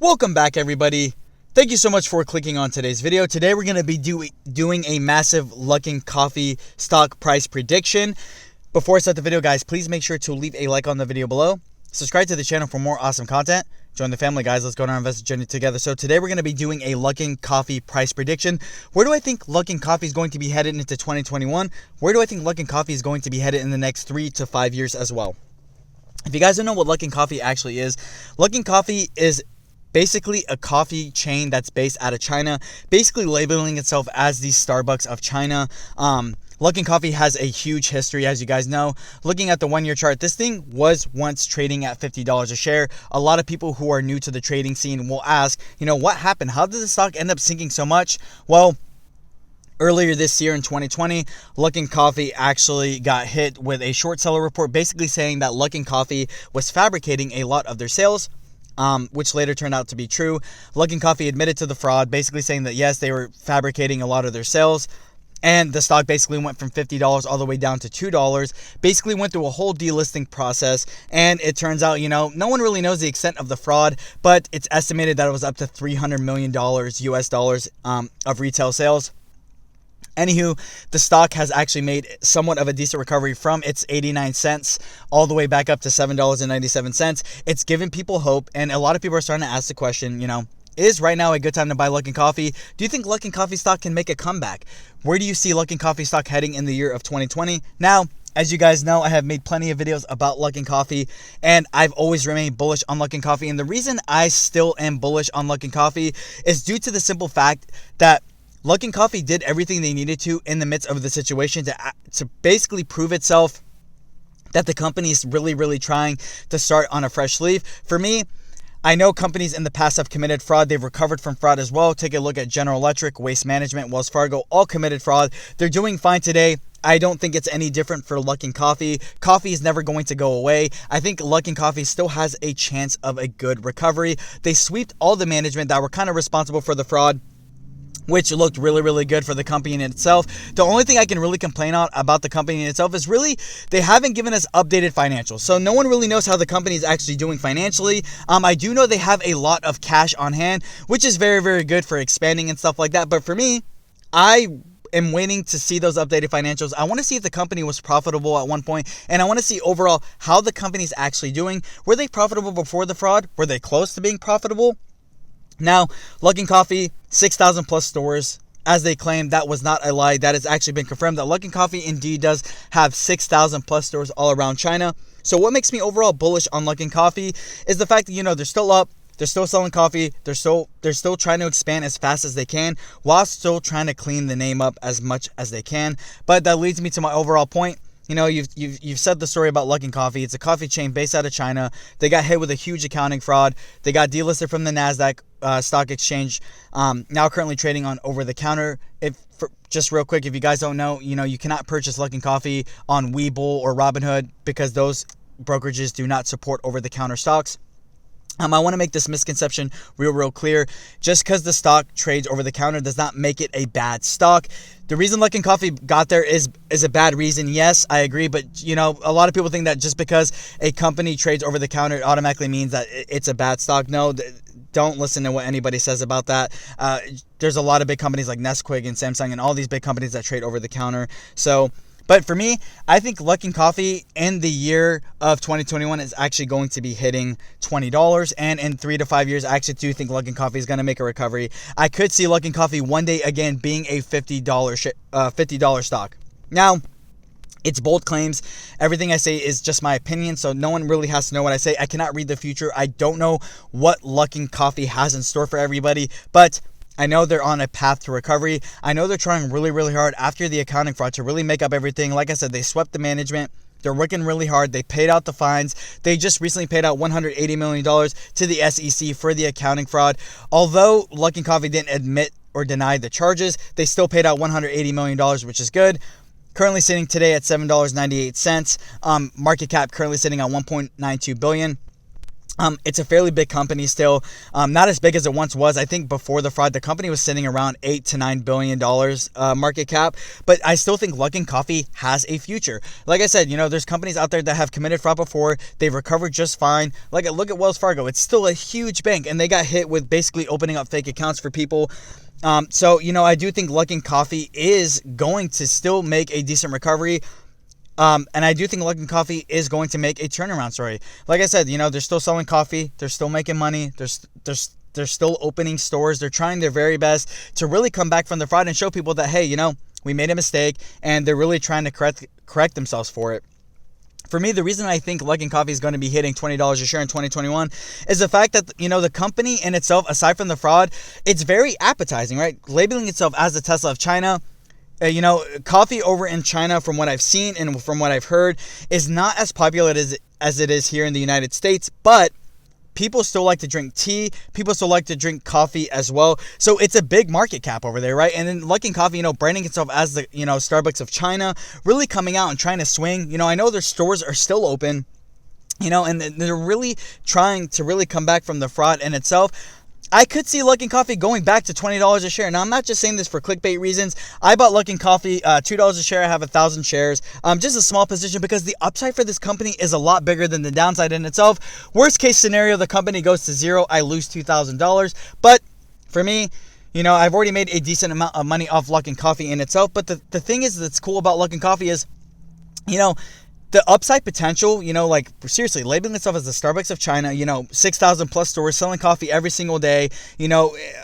Welcome back, everybody. Thank you so much for clicking on today's video. Today we're going to be doing a massive Luckin Coffee stock price prediction. Before I start the video, guys, please make sure to leave a like on the video below. Subscribe to the channel for more awesome content. Join the family, guys. Let's go on our investment journey together. So today we're going to be doing a Luckin Coffee price prediction. Where do I think Luckin Coffee is going to be headed into 2021? Where do I think Luckin Coffee is going to be headed in the next 3 to 5 years as well? If you guys don't know what Luckin Coffee actually is, Luckin Coffee is basically a coffee chain that's based out of China, basically labeling itself as the Starbucks of China. Luckin Coffee has a huge history, as you guys know. Looking at the 1-year chart, this thing was once trading at $50 a share. A lot of people who are new to the trading scene will ask, what happened? How did the stock end up sinking so much? Well, earlier this year in 2020, Luckin Coffee actually got hit with a short seller report, basically saying that Luckin Coffee was fabricating a lot of their sales, which later turned out to be true. Luckin Coffee admitted to the fraud, basically saying that yes, they were fabricating a lot of their sales, and the stock basically went from $50 all the way down to $2. Basically went through a whole delisting process, and it turns out, no one really knows the extent of the fraud, but it's estimated that it was up to $300 million US dollars of retail sales. Anywho, the stock has actually made somewhat of a decent recovery from its 89 cents all the way back up to $7.97. It's given people hope, and a lot of people are starting to ask the question, is right now a good time to buy Luckin Coffee? Do you think Luckin Coffee stock can make a comeback? Where do you see Luckin Coffee stock heading in the year of 2020? Now, as you guys know, I have made plenty of videos about Luckin Coffee, and I've always remained bullish on Luckin Coffee. And the reason I still am bullish on Luckin Coffee is due to the simple fact that Luckin Coffee did everything they needed to in the midst of the situation to basically prove itself that the company is really trying to start on a fresh leaf. For me, I know companies in the past have committed fraud. They've recovered from fraud as well. Take a look at General Electric, Waste Management, Wells Fargo, all committed fraud. They're doing fine today. I don't think it's any different for Luckin Coffee. Coffee is never going to go away. I think Luckin Coffee still has a chance of a good recovery. They sweeped all the management that were kind of responsible for the fraud, which looked really good for the company in itself. The only thing I can really complain about the company in itself is really they haven't given us updated financials. So no one really knows how the company is actually doing financially. I do know they have a lot of cash on hand, which is very good for expanding and stuff like that. But for me, I am waiting to see those updated financials. I want to see if the company was profitable at one point, and I want to see overall how the company's actually doing. Were they profitable before the fraud? Were they close to being profitable? Now, Luckin Coffee, 6,000 plus stores. As they claim, that was not a lie. That has actually been confirmed that Luckin Coffee indeed does have 6,000 plus stores all around China. So what makes me overall bullish on Luckin Coffee is the fact that, they're still up. They're still selling coffee. They're still trying to expand as fast as they can while still trying to clean the name up as much as they can. But that leads me to my overall point. You've said the story about Luckin Coffee. It's a coffee chain based out of China. They got hit with a huge accounting fraud. They got delisted from the NASDAQ stock exchange. Now currently trading on over the counter. Just real quick, if you guys don't know, you cannot purchase Luckin Coffee on Webull or Robinhood because those brokerages do not support over the counter stocks. I want to make this misconception real clear. Just because the stock trades over the counter does not make it a bad stock. The reason Luckin Coffee got there is a bad reason. Yes, I agree. But, a lot of people think that just because a company trades over the counter, it automatically means that it's a bad stock. No, don't listen to what anybody says about that. There's a lot of big companies like Nesquik and Samsung and all these big companies that trade over the counter. But for me, I think Luckin Coffee in the year of 2021 is actually going to be hitting $20. And in 3 to 5 years, I actually do think Luckin Coffee is going to make a recovery. I could see Luckin Coffee one day again being a $50 stock. Now, it's bold claims. Everything I say is just my opinion, so no one really has to know what I say. I cannot read the future. I don't know what Luckin Coffee has in store for everybody, but I know they're on a path to recovery. I know they're trying really hard after the accounting fraud to really make up everything. Like I said, they swept the management. They're working really hard. They paid out the fines. They just recently paid out $180 million to the SEC for the accounting fraud. Although Luckin Coffee didn't admit or deny the charges, they still paid out $180 million, which is good. Currently sitting today at $7.98. Market cap currently sitting at $1.92 billion. It's a fairly big company still, not as big as it once was. I think before the fraud, the company was sitting around $8 to $9 billion market cap. But I still think Luckin Coffee has a future. Like I said, there's companies out there that have committed fraud before. They've recovered just fine. Like, look at Wells Fargo. It's still a huge bank, and they got hit with basically opening up fake accounts for people. So I do think Luckin Coffee is going to still make a decent recovery. And I do think Luckin Coffee is going to make a turnaround story. Like I said, they're still selling coffee. They're still making money. They're still opening stores. They're trying their very best to really come back from the fraud and show people that, hey, we made a mistake, and they're really trying to correct themselves for it. For me, the reason I think Luckin Coffee is going to be hitting $20 a share in 2021 is the fact that, the company in itself, aside from the fraud, it's very appetizing, right? Labeling itself as the Tesla of China. Coffee over in China, from what I've seen and from what I've heard, is not as popular as it is here in the United States, but people still like to drink tea. People still like to drink coffee as well. So it's a big market cap over there, right? And then Luckin Coffee, branding itself as the, Starbucks of China, really coming out and trying to swing. I know their stores are still open, and they're really trying to really come back from the fraud in itself. I could see Luckin Coffee going back to $20 a share. Now, I'm not just saying this for clickbait reasons. I bought Luckin Coffee, $2 a share. I have 1,000 shares. Just a small position because the upside for this company is a lot bigger than the downside in itself. Worst case scenario, the company goes to zero. I lose $2,000. But for me, I've already made a decent amount of money off Luckin Coffee in itself. But the thing is that's cool about Luckin Coffee is, the upside potential, seriously, labeling itself as the Starbucks of China, 6,000 plus stores, selling coffee every single day,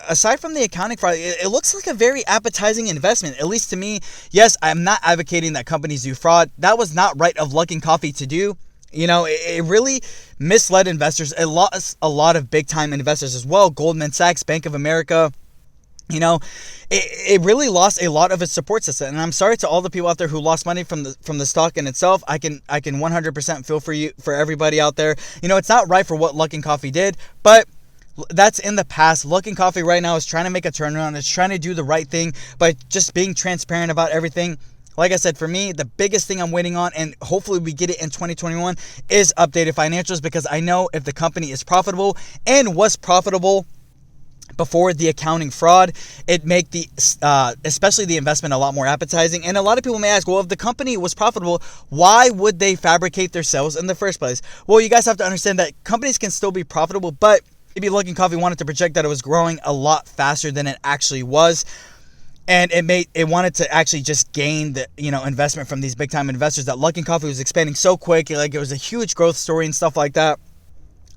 aside from the accounting fraud, it looks like a very appetizing investment, at least to me. Yes, I'm not advocating that companies do fraud. That was not right of Luckin Coffee to do. It really misled investors, a lot of big time investors as well. Goldman Sachs, Bank of America. It really lost a lot of its support system, and I'm sorry to all the people out there who lost money from the stock in itself. I can 100% feel for everybody out there. It's not right for what Luckin Coffee did, but that's in the past. Luckin Coffee right now is trying to make a turnaround. It's trying to do the right thing by just being transparent about everything. Like I said, for me, the biggest thing I'm waiting on, and hopefully we get it in 2021, is updated financials, because I know if the company is profitable and was profitable before the accounting fraud, it make especially the investment a lot more appetizing. And a lot of people may ask, well, if the company was profitable, why would they fabricate their sales in the first place? Well, you guys have to understand that companies can still be profitable, but maybe Luckin Coffee wanted to project that it was growing a lot faster than it actually was. And it wanted to actually just gain the investment from these big time investors, that Luckin Coffee was expanding so quick, like it was a huge growth story and stuff like that.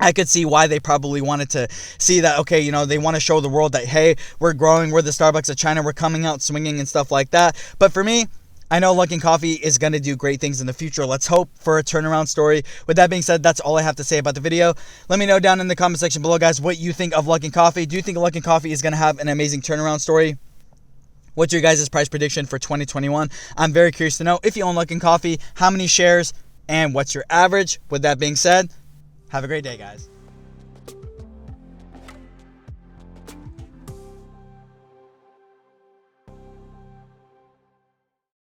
I could see why they probably wanted to see that, okay, they want to show the world that, hey, we're growing, we're the Starbucks of China, we're coming out swinging and stuff like that. But for me, I know Luckin Coffee is going to do great things in the future. Let's hope for a turnaround story. With that being said, that's all I have to say about the video. Let me know down in the comment section below, guys, what you think of Luckin Coffee. Do you think Luckin Coffee is going to have an amazing turnaround story? What's your guys' price prediction for 2021? I'm very curious to know. If you own Luckin Coffee, how many shares, and what's your average? With that being said, have a great day, guys.